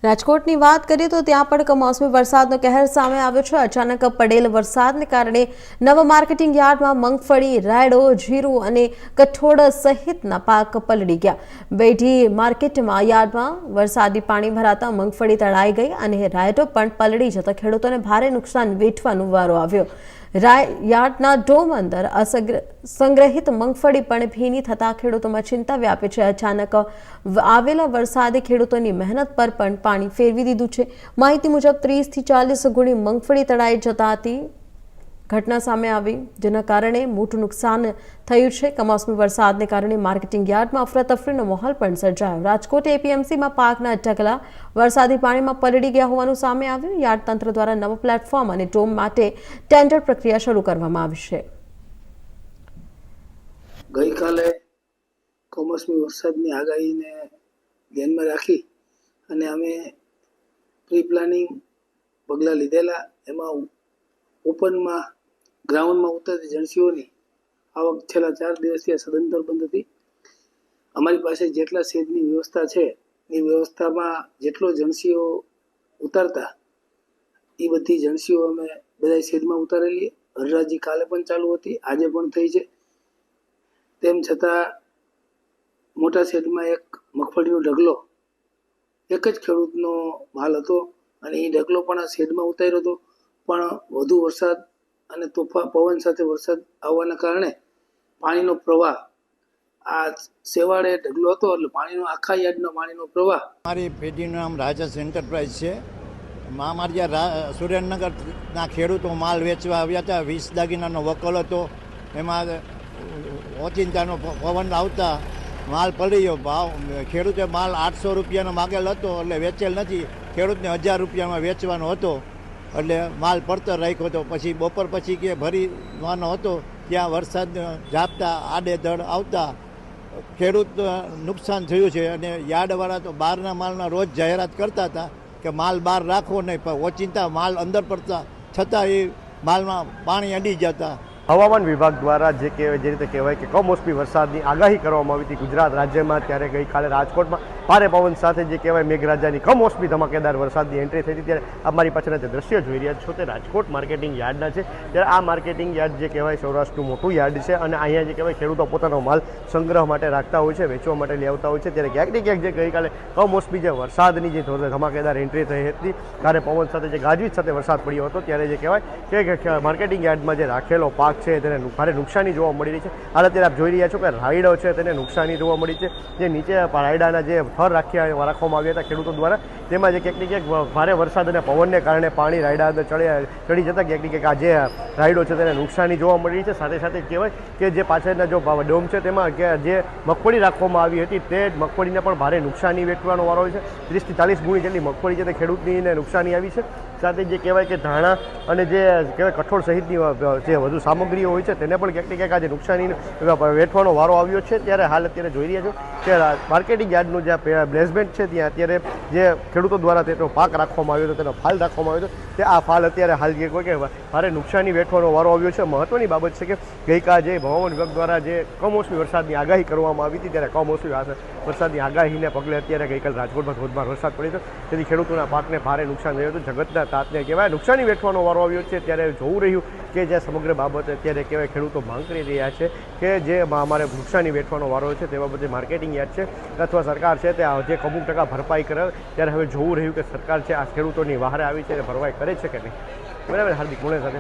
રાજકોટની વાત કરીએ તો ત્યાં પણ કમોસમી વરસાદનો કહેર સામે આવ્યો છે। અચાનક પડેલ વરસાદને કારણે નવા માર્કેટિંગ યાર્ડમાં મગફળી, રાયડો, જીરું અને કઠોળ સહિતના પાક પલળી ગયા। બેઢી માર્કેટમાં યાર્ડમાં વરસાદી પાણી ભરાતા મગફળી તળાઈ ગઈ અને રાયડો પણ પલળી જતા ખેડૂતોને ભારે નુકસાન વેઠવાનો વારો આવ્યો। યાર્ડના ડોમ અંદર સંગ્રહિત મગફળી પણ ભીની થતા ખેડૂતોમાં ચિંતા વ્યાપી છે। અચાનક આવેલા વરસાદે ખેડૂતોની મહેનત પર પણ પાણી ફેરવી દીધું છે। માહિતી મુજબ 30 થી 40 ગુણી મગફળી તળાઈ જતા હતી ઘટના સામે આવી, જેના કારણે મોટું નુકસાન થયું છે। કમોસમી વરસાદને કારણે માર્કેટિંગ યાર્ડમાં અફરાતફરીનો માહોલ પણ સર્જાયો। રાજકોટ એપીએમસીમાં પાકના ઢગલા વરસાદી પાણીમાં પલળી ગયા હોવાનું સામે આવ્યું। યાર્ડ તંત્ર દ્વારા નવા પ્લેટફોર્મ અને ડોમ માટે ટેન્ડર પ્રક્રિયા શરૂ કરવામાં આવી છે। ગઈકાલે કમોસમી વરસાદની આગાહીને ધ્યાનમાં રાખી અને અમે પ્રી પ્લાનિંગ પગલાં લીધેલા। એમાં ઓપનમાં ગ્રાઉન્ડમાં ઉતરતી જણસીઓની આવક છેલ્લા 4 દિવસથી સદંતર બંધ હતી। અમારી પાસે જેટલા શેડની વ્યવસ્થા છે એ વ્યવસ્થામાં જેટલો જણસીઓ ઉતારતા એ બધી જણસીઓ અમે બધા શેડમાં ઉતારેલી। હરરાજી કાલે પણ ચાલુ હતી, આજે પણ થઈ છે। તેમ છતાં મોટા શેડમાં એક મગફળીનો ઢગલો એક જ ખેડૂતનો માલ હતો અને એ ઢગલો પણ આ શેડમાં ઉતાર્યો હતો, પણ વધુ વરસાદ અને તોફાન પવન સાથે વરસાદ આવવાના કારણે પાણીનો પ્રવાહ આ સેવાળે ઢગલો હતો એટલે પાણીનો આખા યાર્ડનો પાણીનો પ્રવાહ। મારી પેઢીનું નામ રાજસ એન્ટરપ્રાઇઝ છે। અમારે જ્યાં સુરેન્દ્રનગરના ખેડૂતો માલ વેચવા આવ્યા હતા, 20 દાગીનાનો વકલ હતો, એમાં ઓચિંતાનો પવન આવતા માલ પડી ગયો। ભાવ ખેડૂતે માલ 800 રૂપિયાનો માગેલ હતો એટલે વેચેલ નથી, ખેડૂતને 1000 રૂપિયામાં વેચવાનો હતો એટલે માલ પડતર રાખ્યો હતો। પછી બપોર પછી કે ભરીવાનો હતો, ત્યાં વરસાદ ઝાપટા આડેધડ આવતા ખેડૂત નુકસાન થયું છે। અને યાર્ડવાળા તો બહારના માલના રોજ જાહેરાત કરતા હતા કે માલ બહાર રાખવો નહીં, પણ ઓચિંતા માલ અંદર પડતા છતાં એ માલમાં પાણી અડી જતા। હવામાન વિભાગ દ્વારા જે રીતે કહેવાય કે કમોસમી વરસાદની આગાહી કરવામાં આવી હતી ગુજરાત રાજ્યમાં, ત્યારે ગઈકાલે રાજકોટમાં ભારે પવન સાથે જે કહેવાય મેઘરાજાની કમોસમી ધમાકેદાર વરસાદની એન્ટ્રી થઈ હતી। ત્યારે અમારી પાછળના જે દ્રશ્ય જોઈ રહ્યા છો તે રાજકોટ માર્કેટિંગ યાર્ડના છે। ત્યારે આ માર્કેટિંગ યાર્ડ જે કહેવાય સૌરાષ્ટ્રનું મોટું યાર્ડ છે અને અહીંયા જે કહેવાય ખેડૂતો પોતાનો માલ સંગ્રહ માટે રાખતા હોય છે, વેચવા માટે લઈ આવતા હોય છે। ત્યારે ક્યાંક ને ક્યાંક જે ગઈકાલે કમોસમી જે વરસાદની જે ધમાકેદાર એન્ટ્રી થઈ હતી, ભારે પવન સાથે જે ગાજવીજ સાથે વરસાદ પડ્યો હતો, ત્યારે જે કહેવાય કે માર્કેટિંગ યાર્ડમાં જે રાખેલો પાક છે તેને ભારે નુકસાની જોવા મળી રહી છે। હાલ અત્યારે આપ જોઈ રહ્યા છો કે રાયડો છે તેને નુકસાની જોવા મળી છે। જે નીચે રાયડાના જે થર રાખવામાં આવ્યા હતા ખેડૂતો દ્વારા, તેમાં જે ક્યાંક ને ક્યાંક ભારે વરસાદ અને પવનને કારણે પાણી રાયડા અંદર ચડી જતા ક્યાંક ને ક્યાંક આ જે રાયડો છે તેને નુકસાની જોવા મળી રહી છે। સાથે સાથે કહેવાય કે જે પાછળના જો ડોમ છે તેમાં જે મગફળી રાખવામાં આવી હતી તે મગફળીને પણ ભારે નુકસાની વેઠવાનો વારો હોય છે। 30 થી 40 ગુણી જેટલી મગફળી છે તે ખેડૂતને નુકસાની આવી છે। સાથે જે કહેવાય કે ધાણા અને જે કહેવાય કઠોળ સહિતની જે વધુ સામગ્રીઓ હોય છે તેને પણ ક્યાંક ને ક્યાંક આજે નુકસાની વેઠવાનો વારો આવ્યો છે। ત્યારે હાલ અત્યારે જોઈ રહ્યા છો કે માર્કેટિંગ યાર્ડનું જે પ્લેસમેન્ટ છે ત્યાં અત્યારે જે ખેડૂતો દ્વારા તેનો પાક રાખવામાં આવ્યો હતો, તેનો ફાલ રાખવામાં આવ્યો હતો, તે આ ફાલ અત્યારે હાલ જે કોઈ કે ભારે નુકસાની વેઠવાનો વારો આવ્યો છે। મહત્વની બાબત છે કે ગઈકાલે જે હવામાન વિભાગ દ્વારા જે કમોસમી વરસાદની આગાહી કરવામાં આવી હતી, ત્યારે કમોસમી વરસાદની આગાહીને પગલે અત્યારે ગઈકાલે રાજકોટમાં ધોધમાર વરસાદ પડ્યો હતો, તેથી ખેડૂતોના પાકને ભારે નુકસાન થયું હતું। જગતના તાતને કહેવાય નુકસાની વેઠવાનો વારો આવ્યો છે। ત્યારે જોવું રહ્યું કે જે સમગ્ર બાબતે અત્યારે કહેવાય ખેડૂતો માંગ કરી રહ્યા છે કે જે અમારે નુકસાની વેઠવાનો વારો છે તે બાબતે માર્કેટિંગ યાર્ડ છે અથવા સરકાર છે તે જે અમુક ટકા ભરપાઈ કરે। ત્યારે હવે જોવું રહ્યું કે સરકાર છે આ ખેડૂતોની વહારે આવી છે, ભરપાઈ કરે છે કે નહીં। બરાબર, હાર્દિક મોડે સાથે